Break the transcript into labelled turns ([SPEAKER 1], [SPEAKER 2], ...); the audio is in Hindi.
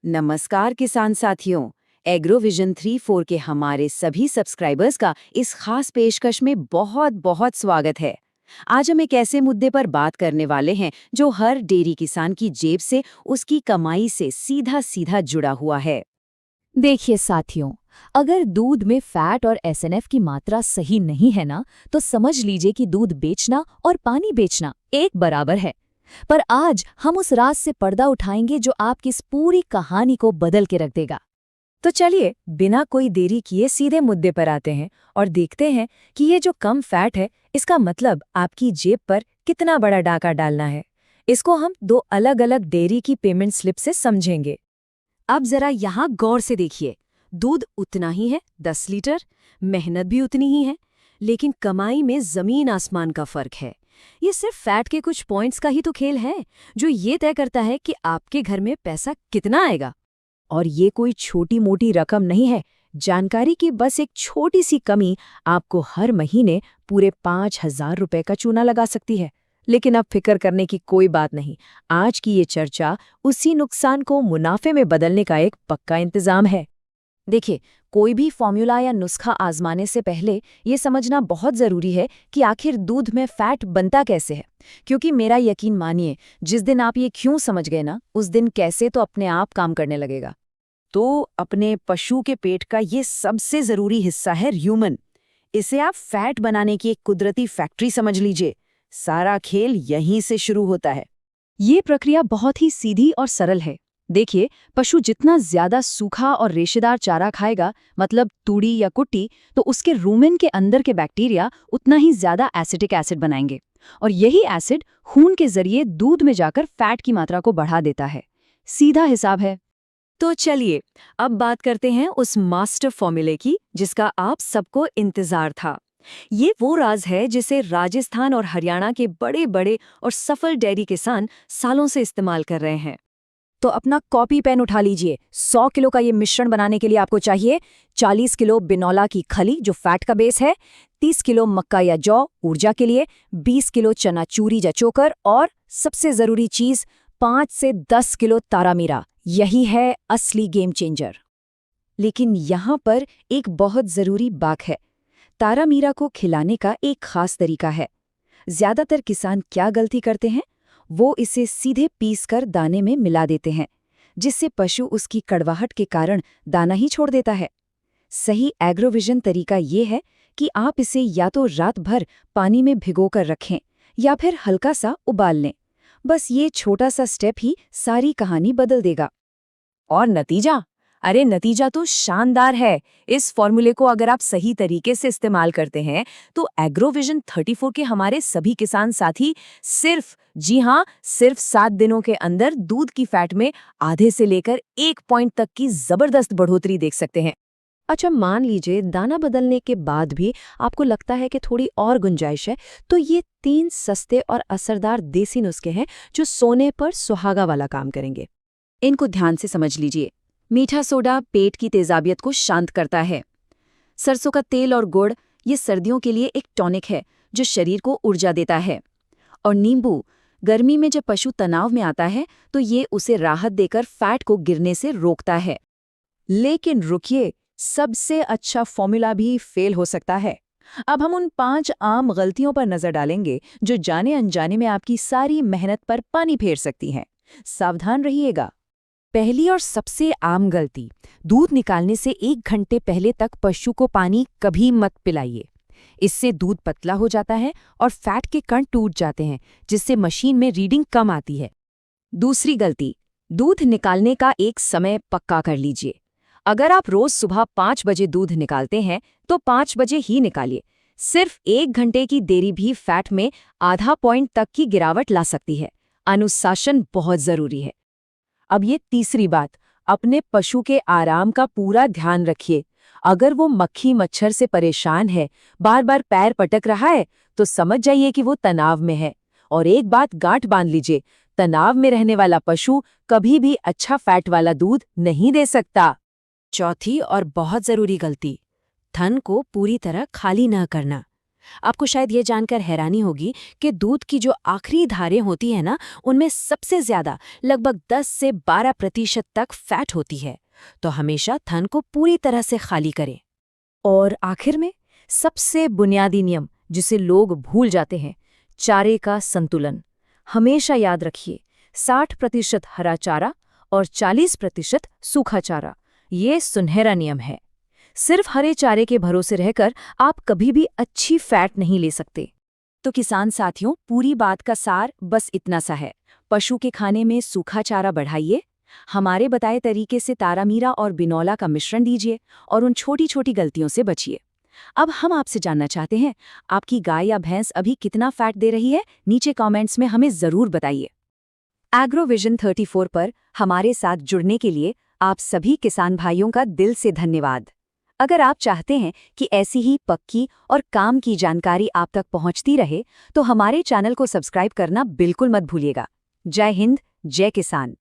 [SPEAKER 1] नमस्कार किसान साथियों। एग्रोविजन 3-4 के हमारे सभी सब्सक्राइबर्स का इस खास पेशकश में बहुत बहुत स्वागत है। आज हम एक ऐसे मुद्दे पर बात करने वाले हैं जो हर डेयरी किसान की जेब से, उसकी कमाई से सीधा सीधा जुड़ा हुआ है।
[SPEAKER 2] देखिए साथियों, अगर दूध में फैट और एसएनएफ की मात्रा सही नहीं है ना, तो समझ लीजिए कि दूध बेचना और पानी बेचना एक बराबर है। पर आज हम उस राज से पर्दा उठाएंगे जो आपकी इस पूरी कहानी को बदल के रख देगा।
[SPEAKER 1] तो चलिए बिना कोई देरी किए सीधे मुद्दे पर आते हैं और देखते हैं कि ये जो कम फैट है, इसका मतलब आपकी जेब पर कितना बड़ा डाका डालना है। इसको हम दो अलग अलग डेयरी की पेमेंट स्लिप से समझेंगे। अब जरा यहाँ गौर से देखिए, दूध उतना ही है 10 लीटर, मेहनत भी उतनी ही है, लेकिन कमाई में जमीन आसमान का फर्क है। ये सिर्फ फैट के कुछ पॉइंट्स का ही तो खेल है जो ये तय करता है कि आपके घर में पैसा कितना आएगा। और ये कोई छोटी मोटी रकम नहीं है। जानकारी की बस एक छोटी सी कमी आपको हर महीने पूरे 5,000 रुपए का चूना लगा सकती है। लेकिन अब फिक्र करने की कोई बात नहीं। आज की ये चर्चा उसी नुकसान को मुनाफे में बदलने का एक पक्का इंतजाम है। देखिए, कोई भी फॉर्मूला या नुस्खा आजमाने से पहले ये समझना बहुत जरूरी है कि आखिर दूध में फैट बनता कैसे है। क्योंकि मेरा यकीन मानिए, जिस दिन आप ये क्यों समझ गए ना, उस दिन कैसे तो अपने आप काम करने लगेगा। तो अपने पशु के पेट का ये सबसे जरूरी हिस्सा है र्यूमन। इसे आप फैट बनाने की एक कुदरती फैक्ट्री समझ लीजिए। सारा खेल यहीं से शुरू होता है। ये प्रक्रिया बहुत ही सीधी और सरल है। देखिए, पशु जितना ज्यादा सूखा और रेशेदार चारा खाएगा, मतलब तूड़ी या कुट्टी, तो उसके रूमेन के अंदर के बैक्टीरिया उतना ही ज्यादा एसिटिक एसिड बनाएंगे। और यही एसिड खून के जरिए दूध में जाकर फैट की मात्रा को बढ़ा देता है। सीधा हिसाब है। तो चलिए अब बात करते हैं उस मास्टर फॉर्मूले की जिसका आप सबको इंतजार था। ये वो राज है जिसे राजस्थान और हरियाणा के बड़े बड़े और सफल डेयरी किसान सालों से इस्तेमाल कर रहे हैं। तो अपना कॉपी पेन उठा लीजिए। 100 किलो का ये मिश्रण बनाने के लिए आपको चाहिए 40 किलो बिनौला की खली जो फैट का बेस है, 30 किलो मक्का या जौ ऊर्जा के लिए, 20 किलो चना चूरी या चोकर, और सबसे जरूरी चीज 5 से 10 किलो तारामीरा। यही है असली गेम चेंजर। लेकिन यहाँ पर एक बहुत जरूरी बात है। तारामीरा को खिलाने का एक खास तरीका है। ज्यादातर किसान क्या गलती करते हैं, वो इसे सीधे पीसकर दाने में मिला देते हैं, जिससे पशु उसकी कड़वाहट के कारण दाना ही छोड़ देता है। सही एग्रोविजन तरीका ये है कि आप इसे या तो रात भर पानी में भिगोकर रखें या फिर हल्का सा उबाल लें। बस ये छोटा सा स्टेप ही सारी कहानी बदल देगा। और नतीजा? अरे नतीजा तो शानदार है। इस फॉर्मूले को अगर आप सही तरीके से इस्तेमाल करते हैं तो एग्रोविजन 34 के हमारे सभी किसान साथी सिर्फ, जी हाँ, सिर्फ 7 दिनों के अंदर दूध की फैट में आधे से लेकर 1 पॉइंट तक की जबरदस्त बढ़ोतरी देख सकते हैं। अच्छा, मान लीजिए दाना बदलने के बाद भी आपको लगता है कि थोड़ी और गुंजाइश है, तो ये 3 सस्ते और असरदार देसी नुस्खे हैं जो सोने पर सुहागा वाला काम करेंगे। इनको ध्यान से समझ लीजिए। मीठा सोडा पेट की तेजाबियत को शांत करता है। सरसों का तेल और गुड़ ये सर्दियों के लिए एक टॉनिक है जो शरीर को ऊर्जा देता है। और नींबू गर्मी में जब पशु तनाव में आता है तो ये उसे राहत देकर फैट को गिरने से रोकता है। लेकिन रुकिए, सबसे अच्छा फॉर्मूला भी फेल हो सकता है। अब हम उन 5 आम गलतियों पर नजर डालेंगे जो जाने अनजाने में आपकी सारी मेहनत पर पानी फेर सकती हैं। सावधान रहिएगा। पहली और सबसे आम गलती, दूध निकालने से 1 घंटे पहले तक पशु को पानी कभी मत पिलाइए। इससे दूध पतला हो जाता है और फैट के कण टूट जाते हैं, जिससे मशीन में रीडिंग कम आती है। दूसरी गलती, दूध निकालने का एक समय पक्का कर लीजिए। अगर आप रोज सुबह 5 बजे दूध निकालते हैं तो 5 बजे ही निकालिए। सिर्फ 1 घंटे की देरी भी फैट में आधा पॉइंट तक की गिरावट ला सकती है। अनुशासन बहुत जरूरी है। अब ये तीसरी बात, अपने पशु के आराम का पूरा ध्यान रखिए। अगर वो मक्खी मच्छर से परेशान है, बार बार पैर पटक रहा है, तो समझ जाइए कि वो तनाव में है। और एक बात गांठ बांध लीजिए, तनाव में रहने वाला पशु कभी भी अच्छा फैट वाला दूध नहीं दे सकता। चौथी और बहुत जरूरी गलती, थन को पूरी तरह खाली न करना।
[SPEAKER 3] आपको शायद ये जानकर हैरानी होगी कि दूध की जो आखिरी धारें होती है ना, उनमें सबसे ज्यादा लगभग 10 से 12% तक फैट होती है। तो हमेशा थन को पूरी तरह से खाली करें।
[SPEAKER 1] और आखिर में सबसे बुनियादी नियम जिसे लोग भूल जाते हैं, चारे का संतुलन। हमेशा याद रखिए, 60% हरा चारा और 40% सूखा चारा, ये सुनहरा नियम है। सिर्फ हरे चारे के भरोसे रहकर आप कभी भी अच्छी फैट नहीं ले सकते।
[SPEAKER 3] तो किसान साथियों, पूरी बात का सार बस इतना सा है, पशु के खाने में सूखा चारा बढ़ाइए, हमारे बताए तरीके से तारामीरा और बिनौला का मिश्रण दीजिए और उन छोटी छोटी गलतियों से बचिए। अब हम आपसे जानना चाहते हैं, आपकी गाय या भैंस अभी कितना फैट दे रही है? नीचे कमेंट्स में हमें जरूर बताइए।
[SPEAKER 1] एग्रोविजन 34 पर हमारे साथ जुड़ने के लिए आप सभी किसान भाइयों का दिल से धन्यवाद। अगर आप चाहते हैं कि ऐसी ही पक्की और काम की जानकारी आप तक पहुंचती रहे, तो हमारे चैनल को सब्सक्राइब करना बिल्कुल मत भूलिएगा। जय हिंद, जय किसान।